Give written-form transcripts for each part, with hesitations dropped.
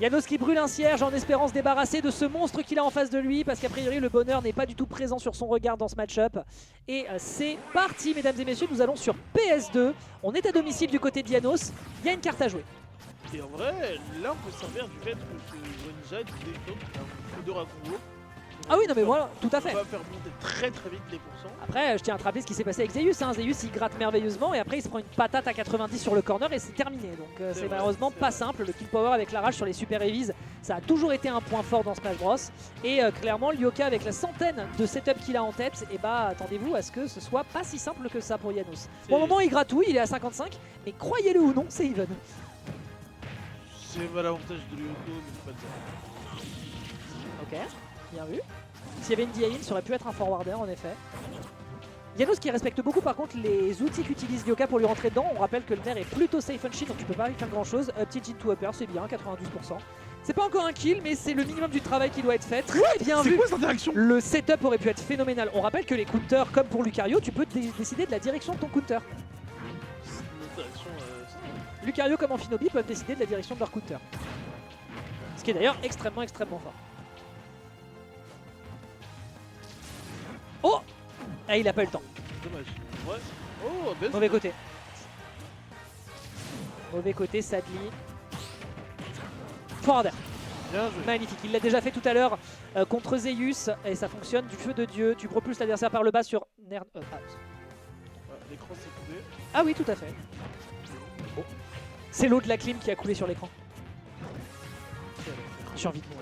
Janos qui brûle un cierge en espérant se débarrasser de ce monstre qu'il a en face de lui, parce qu'a priori le bonheur n'est pas du tout présent sur son regard dans ce match-up. Et c'est parti, mesdames et messieurs, nous allons sur PS2. On est à domicile du côté de Janos, il y a une carte à jouer. Et en vrai, là on peut se servir du fait que ce Ninja est un peu de Rakugo. Ah oui, non mais voilà, tout à fait. On va faire monter très vite les pourcents. Après, je tiens à te rappeler ce qui s'est passé avec Zeus. Zeus, il gratte merveilleusement et après, il se prend une patate à 90 sur le corner et c'est terminé. Donc, c'est malheureusement pas simple. Le kill power avec la rage sur les super heavies, ça a toujours été un point fort dans Smash Bros. Et clairement, Lyoka, avec la centaine de setups qu'il a en tête, et bah, attendez-vous à ce que ce soit pas si simple que ça pour Janos. Pour le moment, il gratouille, il est à 55, mais croyez-le ou non, c'est even. C'est pas l'avantage de Lyoko, mais pas de ça. Ok, bien vu. S'il y avait une DI-in, ça aurait pu être un forwarder en effet. Janos qui respecte beaucoup par contre les outils qu'utilise Lyoka pour lui rentrer dedans. On rappelle que le nerf est plutôt safe and shit, donc tu peux pas y faire grand chose. Petit Jin to upper, c'est bien, 92%. C'est pas encore un kill, mais c'est le minimum du travail qui doit être fait. Très bien vu. C'est quoi cette interaction? Le setup aurait pu être phénoménal. On rappelle que les counters, comme pour Lucario, tu peux décider de la direction de ton counter. Lucario comme Amphinobi peuvent décider de la direction de leur counter. Ce qui est d'ailleurs extrêmement fort. Oh! Ah, il a pas eu le temps. Dommage. Ouais. Oh, belle. Mauvais côté. Mauvais côté, Sadly. Forwarder. Bien joué. Magnifique. Il l'a déjà fait tout à l'heure contre Zeus et ça fonctionne du feu de Dieu. Tu propulses l'adversaire par le bas sur Nerd. L'écran s'est coupé. Ah oui, tout à fait. Oh. C'est l'eau de la clim qui a coulé sur l'écran. J'ai envie de mourir.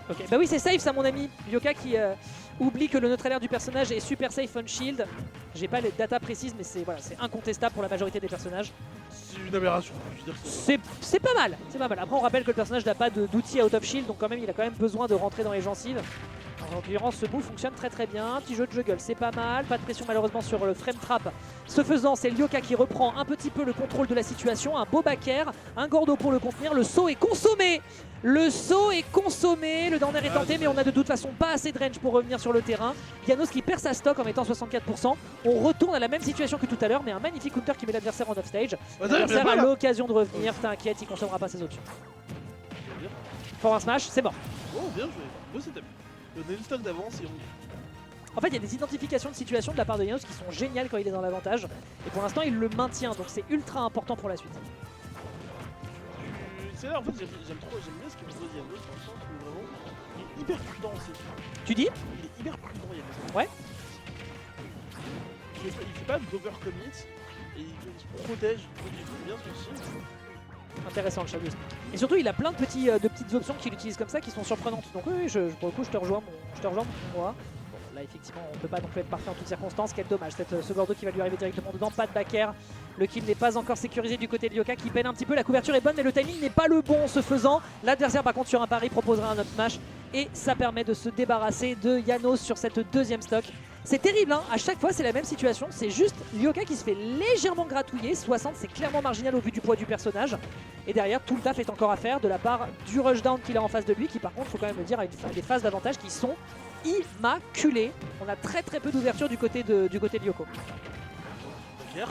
Ok, bah oui, c'est safe ça, mon ami. Lyoka qui oublie que le neutralaire du personnage est super safe on shield. J'ai pas les datas précises, mais c'est voilà, incontestable pour la majorité des personnages. C'est une aberration. C'est pas mal, c'est pas mal. Après, on rappelle que le personnage n'a pas d'outils out of shield, donc quand même, il a quand même besoin de rentrer dans les gencives. En l'occurrence, ce move fonctionne très bien. Petit jeu de juggle, c'est pas mal. Pas de pression malheureusement sur le frame trap. Ce faisant, c'est Lyoka qui reprend un petit peu le contrôle de la situation. Un beau back air, un Gordo pour le contenir. Le saut est consommé. Le saut est consommé. Le down air est tenté, mais on a de toute façon pas assez de range pour revenir sur le terrain. Janos qui perd sa stock en mettant 64%. On retourne à la même situation que tout à l'heure, mais un magnifique counter qui met l'adversaire en offstage. L'adversaire a l'occasion de revenir. T'inquiète, il consommera pas ses options. Forward smash, c'est mort. Oh, bien joué. Beau setup. On a une stock d'avance et on... En fait, il y a des identifications de situation de la part de Janos qui sont géniales quand il est dans l'avantage. Et pour l'instant, il le maintient, donc c'est ultra important pour la suite. C'est là, en fait, j'aime bien ce qu'il propose Janos, dans le sens où vraiment, il est hyper prudent aussi. Tu dis? Il est hyper prudent, Janos. Ouais. Il fait pas d'overcommit et il se protège, donc il joue bien son shield. Intéressant le Shadows. Et surtout, il a plein de petites options qu'il utilise comme ça qui sont surprenantes. Donc oui, pour le coup, je te rejoins moi. Bon, là, effectivement, on peut pas non plus être parfait en toutes circonstances. Quel dommage, ce Gordo qui va lui arriver directement dedans. Pas de back air. Le kill n'est pas encore sécurisé du côté de Lyoka qui peine un petit peu. La couverture est bonne, mais le timing n'est pas le bon. Ce faisant, l'adversaire, par contre, sur un pari, proposera un up smash. Et ça permet de se débarrasser de Janos sur cette deuxième stock. C'est terrible, hein, à chaque fois c'est la même situation, c'est juste Lyoka qui se fait légèrement gratouiller, 60 c'est clairement marginal au vu du poids du personnage. Et derrière tout le taf est encore à faire de la part du rushdown qu'il a en face de lui, qui par contre, faut quand même le dire, a des phases d'avantage qui sont immaculées. On a très peu d'ouverture du côté de Lyoko. Ouais,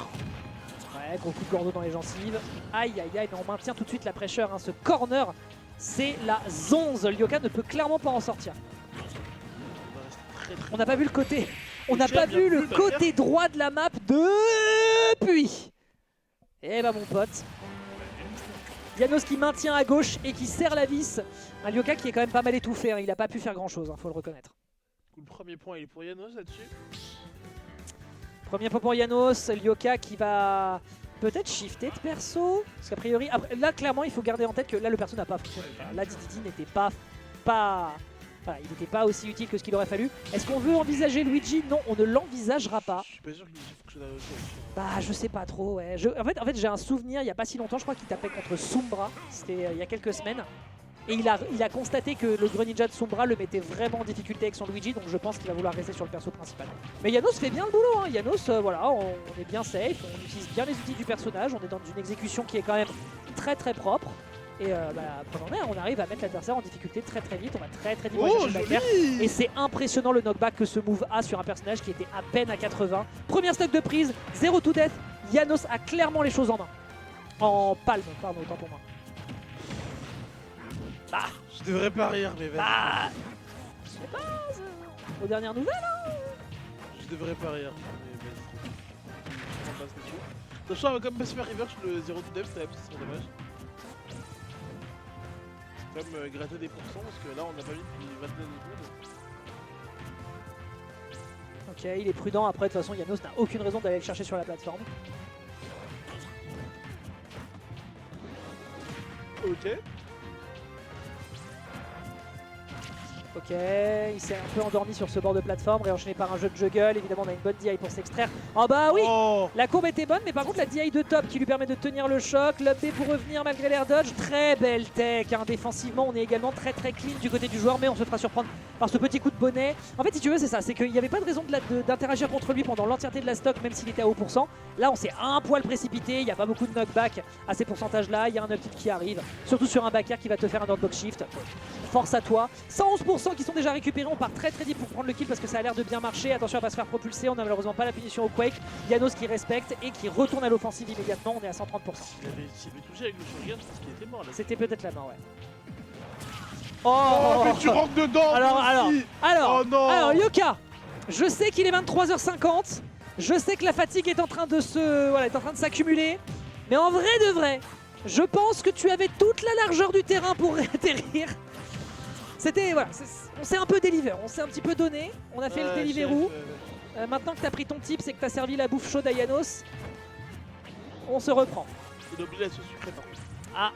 gros coup de Gordo dans les gencives. Aïe, mais on maintient tout de suite la pressure, hein. Ce corner, c'est la zonze. Lyoka ne peut clairement pas en sortir. On n'a pas vu le côté. On n'a pas vu le côté droit de la map depuis. Eh bah mon pote. Janos qui maintient à gauche et qui serre la vis. Un Lyoka qui est quand même pas mal étouffé, hein. Il n'a pas pu faire grand chose, hein, faut le reconnaître. Le premier point il est pour Janos là-dessus. Premier point pour Janos, Lyoka qui va peut-être shifter de perso. Parce qu'a priori, là clairement il faut garder en tête que là le perso n'a pas fonctionné. Là Dididi n'était pas... Voilà, il n'était pas aussi utile que ce qu'il aurait fallu. Est-ce qu'on veut envisager Luigi? Non, on ne l'envisagera pas. Je suis pas sûr qu'il fonctionne aussi. Bah je sais pas trop, ouais. En fait j'ai un souvenir, il y a pas si longtemps, je crois qu'il tapait contre Sombra. C'était il y a quelques semaines. Et il a constaté que le Greninja de Sombra le mettait vraiment en difficulté avec son Luigi, donc je pense qu'il va vouloir rester sur le perso principal. Mais Janos fait bien le boulot, hein. Janos, voilà, on est bien safe, on utilise bien les outils du personnage, on est dans une exécution qui est quand même très propre. Et on arrive à mettre l'adversaire en difficulté très vite, on va très vite chercher le back air. Et c'est impressionnant le knockback que ce move a sur un personnage qui était à peine à 80. Première stock de prise, 0 to death, Janos a clairement les choses en main. En palme, pardon, autant pour moi. Bah, Je devrais pas rire, mais vas-y. bah, je sais pas, aux dernières nouvelles. Je devrais pas rire, mais vas-y. On passe dessus. Sachant comme pas super reverse le 0 to dev, c'est ce serait dommage. C'est comme gratter des pourcents parce que là on n'a pas vu depuis 29 secondes. Ok, il est prudent. Après, de toute façon, Janos n'a aucune raison d'aller le chercher sur la plateforme. Ok. Ok, il s'est un peu endormi sur ce bord de plateforme, réenchaîné par un jeu de juggle. Évidemment, on a une bonne DI pour s'extraire. Oh bah oui, Oh la courbe était bonne, mais par contre la DI de top qui lui permet de tenir le choc. L'up B pour revenir malgré l'air dodge. Très belle tech, hein. Défensivement, on est également très clean du côté du joueur, mais on se fera surprendre par ce petit coup de bonnet. En fait, si tu veux, c'est ça, c'est qu'il n'y avait pas de raison d'interagir contre lui pendant l'entièreté de la stock, même s'il était à haut pourcent. Là, on s'est un poil précipité, il n'y a pas beaucoup de knockback à ces pourcentages-là. Il y a un up tilt qui arrive, surtout sur un back air qui va te faire un downbox shift. Force à toi. 111% qui sont déjà récupérés, on part très deep pour prendre le kill parce que ça a l'air de bien marcher. Attention à pas se faire propulser, on n'a malheureusement pas la punition au Quake. Janos qui respecte et qui retourne à l'offensive immédiatement, on est à 130%. S'il avait touché avec le shuriken, je pense qu'il était mort là. C'était peut-être la mort, ouais. Oh, mais tu rentres dedans Alors, aussi. alors, Oh non. alors, Yoka, je sais qu'il est 23h50, je sais que la fatigue est en train de s'accumuler, mais en vrai de vrai, je pense que tu avais toute la largeur du terrain pour atterrir. C'était, voilà, on s'est un peu deliver, on s'est un petit peu donné, on a fait le Deliveroo. Maintenant que tu as pris ton tips et que tu as servi la bouffe chaude à Janos, on se reprend. Il a oublié la sauce sucrée par contre. Ah.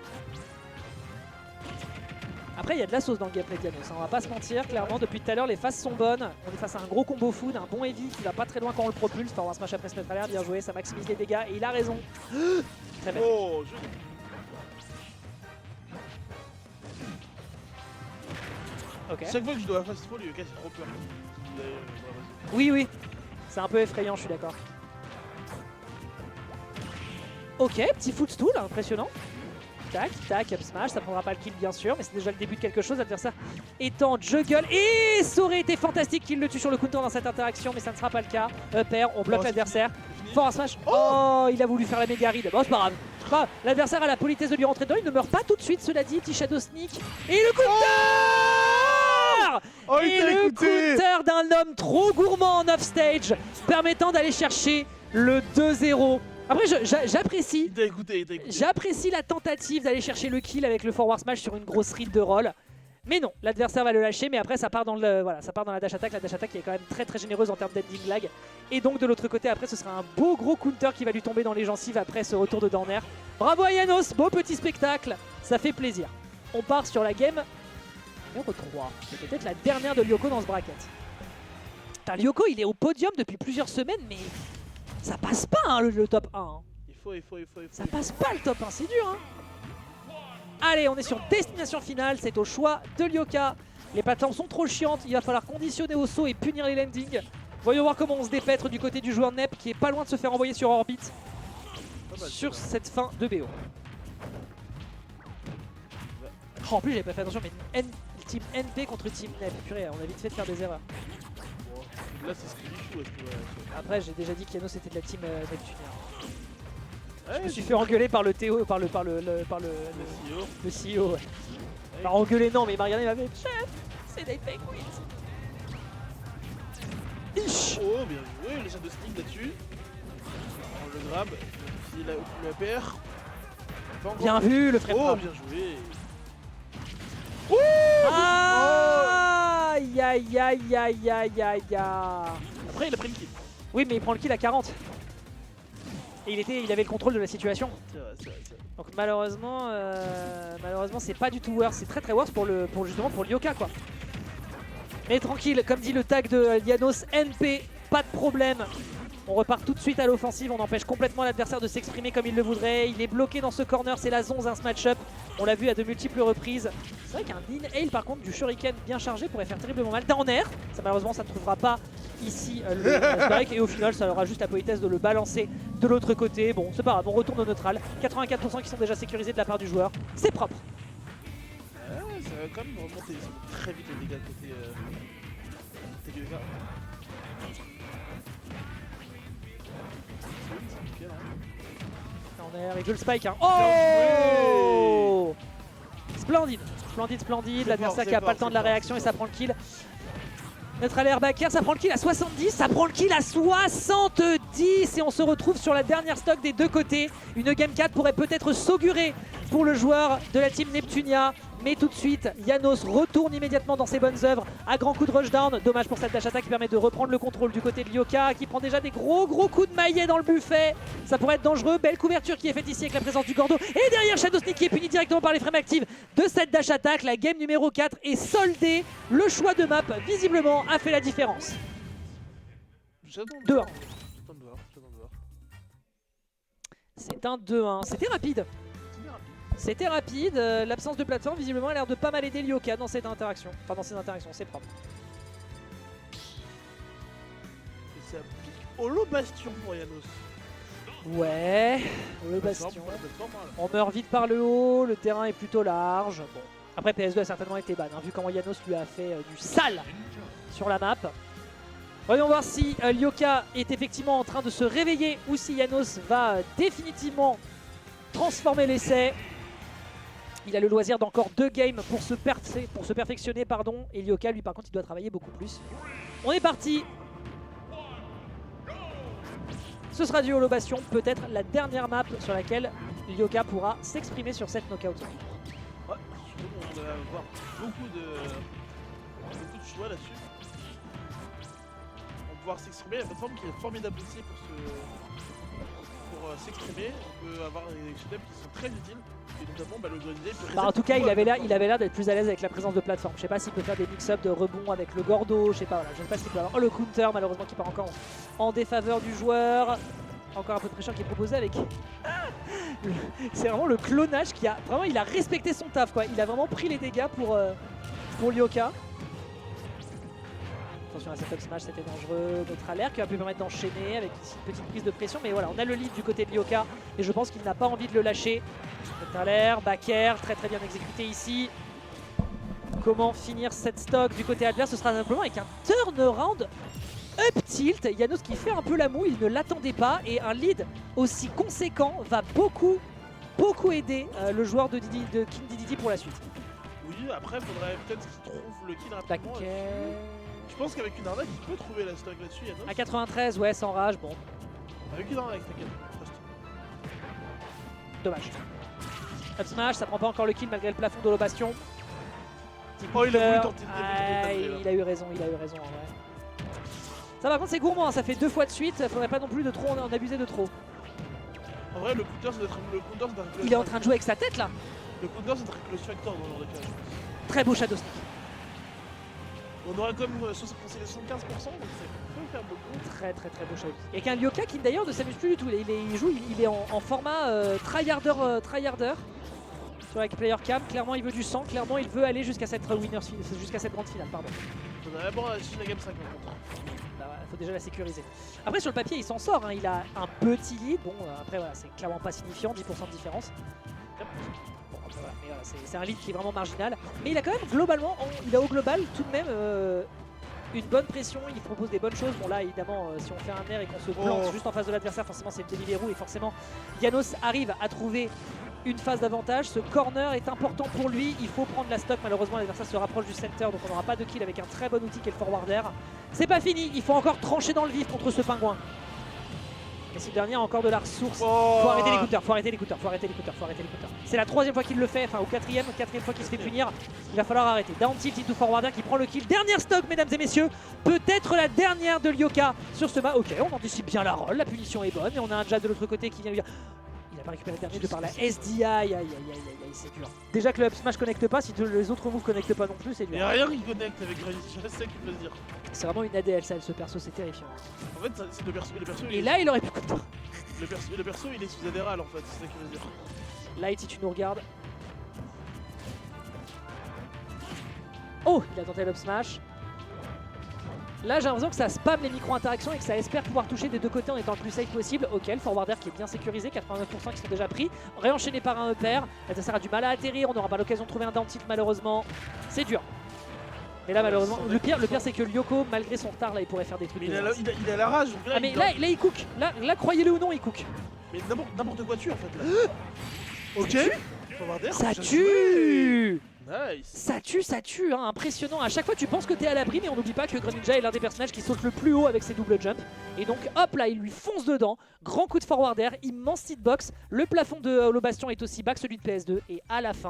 Après, il y a de la sauce dans le gameplay de Janos, hein, on va pas se mentir. Clairement, depuis tout à l'heure, les phases sont bonnes. On est face à un gros combo food, un bon heavy qui va pas très loin quand on le propulse. Enfin, on va smash après se mettre à l'air, bien joué, ça maximise les dégâts et il a raison. Très bien. Oh, Ok. Chaque fois que je dois fast fall, Yoka c'est trop peur. Oui, oui. C'est un peu effrayant, je suis d'accord. Ok, petit footstool, impressionnant. Tac, tac, up smash, ça prendra pas le kill bien sûr, mais c'est déjà le début de quelque chose. L'adversaire est en juggle et ça aurait été fantastique qu'il le tue sur le counter dans cette interaction, mais ça ne sera pas le cas. Up air, on bloque l'adversaire. Fort smash. Oh, il a voulu faire la méga read. Bon, c'est pas grave. L'adversaire a la politesse de lui rentrer dedans, il ne meurt pas tout de suite, cela dit, petit shadow sneak. Et le counter Oh, et le counter d'un homme trop gourmand en offstage, permettant d'aller chercher le 2-0. Après, j'apprécie. J'apprécie la tentative d'aller chercher le kill avec le forward smash sur une grosse read de roll. Mais non, l'adversaire va le lâcher, mais après ça part dans ça part dans la dash attack. La dash attack qui est quand même très généreuse en termes d'ending lag. Et donc de l'autre côté, après ce sera un beau gros counter qui va lui tomber dans les gencives après ce retour de Dorner. Bravo à Janos, beau petit spectacle, ça fait plaisir. On part sur la game numéro 3. C'est peut-être la dernière de Lyoko dans ce bracket. Putain, Lyoko il est au podium depuis plusieurs semaines, mais ça passe pas hein, le top 1. Hein. Il faut. Ça passe pas le top 1, c'est dur hein. Allez, on est sur destination finale, c'est au choix de Lyoko. Les plateformes sont trop chiantes, il va falloir conditionner au saut et punir les landings. Voyons voir comment on se dépêtre du côté du joueur Nep qui est pas loin de se faire envoyer sur orbite sur cette fin de BO. Oh, en plus j'avais pas fait attention, mais team NP contre team Nep, purée, on a vite fait de faire des erreurs. Là c'est ce qui joue à ce niveau-là. Après j'ai déjà dit qu'Yano c'était de la team Neptunien. Ouais, Je me suis fait engueuler par le CEO, par le CEO. Ouais. Il m'a engueulé non, mais il m'a regardé, il m'a fait chef, c'est des fake wins. Oh bien joué, le shot de sneak là-dessus. On le grab, il a le pair. Bien vu le frère. Oh bien joué. Aïe aïe aïe aïe aïe aïe. Après il a pris le kill. Oui mais il prend le kill à 40. Et il avait le contrôle de la situation. C'est vrai. Donc malheureusement, c'est pas du tout worse. C'est très worse justement pour Lyoko quoi. Mais tranquille, comme dit le tag de Janos, NP, pas de problème. On repart tout de suite à l'offensive, on empêche complètement l'adversaire de s'exprimer comme il le voudrait. Il est bloqué dans ce corner, c'est la zonze, un match-up. On l'a vu à de multiples reprises. C'est vrai qu'un in-hail par contre du shuriken bien chargé pourrait faire terriblement mal. Downer, ça malheureusement ça ne trouvera pas ici le spike. Et au final ça aura juste la politesse de le balancer de l'autre côté. Bon c'est pas grave, on retourne au neutral. 84% qui sont déjà sécurisés de la part du joueur. C'est propre. Ça va quand même remonter très vite les dégâts côté Lyoko. En air, Eagle Spike. Hein. Bien Oh Splendide, splendide, splendide. C'est L'adversaire fort, qui a c'est pas le temps fort, de la c'est réaction fort, et ça prend le kill. Neutral air backer, ça prend le kill à 70, ça prend le kill à 70 et on se retrouve sur la dernière stock des deux côtés. Une game 4 pourrait peut-être s'augurer pour le joueur de la team Neptunia. Mais tout de suite, Janos retourne immédiatement dans ses bonnes œuvres à grand coup de rushdown. Dommage pour cette dash attack qui permet de reprendre le contrôle du côté de Lyoka qui prend déjà des gros coups de maillet dans le buffet. Ça pourrait être dangereux. Belle couverture qui est faite ici avec la présence du Gordo. Et derrière Shadow Sneak qui est puni directement par les frames actives de cette dash attack. La game numéro 4 est soldée. Le choix de map, visiblement, a fait la différence. J'attends de 2-1. voir, j'attends de voir. C'est un 2-1. C'était rapide. C'était rapide, l'absence de plateforme visiblement a l'air de pas mal aider Lyoka dans cette interaction. Enfin dans ces interactions, c'est propre. Et ça pique holo bastion pour Janos. Ouais, le bastion. On meurt vite par le haut, le terrain est plutôt large. Bon. Après PS2 a certainement été ban, hein, vu comment Janos lui a fait du sale sur la map. Voyons voir si Lyoka est effectivement en train de se réveiller ou si Janos va définitivement transformer l'essai. Il a le loisir d'encore 2 games pour se perfectionner. Et Lyoka, lui, par contre, il doit travailler beaucoup plus. On est parti. Ce sera du Holo Bastion, peut-être la dernière map sur laquelle Lyoka pourra s'exprimer sur cette knockout. Ouais, on va avoir beaucoup de choix là-dessus. On va pouvoir s'exprimer. La plateforme qui est formidable aussi pour s'exprimer. On peut avoir des setups qui sont très utiles. Et notamment le Grenadier peut en tout cas, il avait l'air d'être plus à l'aise avec la présence de plateforme. Je sais pas s'il peut faire des mix-up de rebond avec le Gordo. Je sais pas, voilà, je sais pas s'il peut avoir. Oh, le counter, malheureusement, qui part encore en défaveur du joueur. Encore un peu de pression qui est proposé avec. C'est vraiment le clonage qui a. Vraiment, il a respecté son taf, quoi. Il a vraiment pris les dégâts pour Lyoka. Attention à cette up smash, c'était dangereux. Neutral air qui va pu permettre d'enchaîner avec une petite prise de pression. Mais voilà, on a le lead du côté de Lyoka et je pense qu'il n'a pas envie de le lâcher. Neutral air, back air, très bien exécuté ici. Comment finir cette stock du côté adverse? Ce sera simplement avec un turnaround up tilt. Janos qui fait un peu la moue, il ne l'attendait pas. Et un lead aussi conséquent va beaucoup aider le joueur de King Dedede pour la suite. Oui, après, il faudrait peut-être qu'il trouve le kill rapidement. Back air. Je pense qu'avec une arnaque, il peut trouver la stock là-dessus, Janos. À 93, ouais, sans rage, bon. Avec une arnaque, t'inquiète. Dommage. Up smash, ça prend pas encore le kill malgré le plafond de l'Obastion. Oh, il a voulu tenter il a eu raison en vrai. Ça par contre c'est gourmand, hein, ça fait 2 fois de suite, faudrait pas non plus de trop en abuser de trop. En vrai, le counter, ça doit être le counter, Il est en train de jouer avec sa tête là. Le counter, c'est un close factor dans le genre de cas. Très beau Shadow Sneak. On aura quand même 75%, donc ça peut faire beaucoup. Très beau Shadow Sneak. Et qu'un Lyoka qui d'ailleurs ne s'amuse plus du tout. Il est en format tryharder sur avec player cam. Clairement il veut du sang, clairement il veut aller jusqu'à cette grande finale. Pardon. On a d'abord la game 5 contre. Il faut déjà la sécuriser. Après sur le papier il s'en sort, hein. Il a un petit lead. Bon après voilà, c'est clairement pas signifiant, 10% de différence. Bon, après, voilà. Mais voilà, c'est un lead qui est vraiment marginal. Mais il a quand même globalement, il a au global tout de même une bonne pression, il propose des bonnes choses. Bon là évidemment si on fait un air et qu'on se plante juste en face de l'adversaire, forcément c'est le demi-verrou et forcément Janos arrive à trouver une phase d'avantage. Ce corner est important pour lui, il faut prendre la stock. Malheureusement l'adversaire se rapproche du center, donc on n'aura pas de kill avec un très bon outil qui est le forwarder. C'est pas fini, il faut encore trancher dans le vif contre ce pingouin. Et si le dernier a encore de la ressource, faut arrêter les counters, C'est la 3e fois qu'il le fait, enfin ou 4e fois qu'il se fait punir. Il va falloir arrêter. Down tilt into forwarder qui prend le kill. Dernière stock mesdames et messieurs, peut-être la dernière de Lyoka sur ce match. Ok, on anticipe bien la roll, la punition est bonne et on a un jab de l'autre côté qui vient lui dire. Il a pas récupéré le dernier de par la SDI, aïe, c'est dur. Déjà que le up smash connecte pas, si les autres moves connectent pas non plus, c'est dur. Il n'y a rien qui connecte avec Granit, c'est ça qu'il faut se dire. C'est vraiment une ADL ce perso, c'est terrifiant. En fait, c'est le perso. Et là, il aurait pu counter. Le perso, il est sous adhéral en fait, c'est ça qu'il veut dire. Light, si tu nous regardes. Oh, il a tenté l'up smash. Là, j'ai l'impression que ça spam les micro-interactions et que ça espère pouvoir toucher des deux côtés en étant le plus safe possible. Ok, le forwarder qui est bien sécurisé, 89% qui sont déjà pris. Réenchaîné par un upper. L'adversaire a du mal à atterrir, on n'aura pas l'occasion de trouver un down tilt malheureusement. C'est dur. Mais là, malheureusement, le pire c'est que Lyoko, malgré son retard, là, il pourrait faire des trucs. Il a la rage. Ah, mais là, il cook. Là, croyez-le ou non, il cook. Mais n'importe quoi tue en fait là. Ok. Forward air, Ça bien tue. joué. Nice. Ça tue, hein, impressionnant. À chaque fois, tu penses que t'es à l'abri, mais on n'oublie pas que Greninja est l'un des personnages qui saute le plus haut avec ses double jumps. Et donc, hop là, il lui fonce dedans. Grand coup de forward air, immense hitbox. Le plafond de Holo Bastion est aussi bas que celui de PS2. Et à la fin,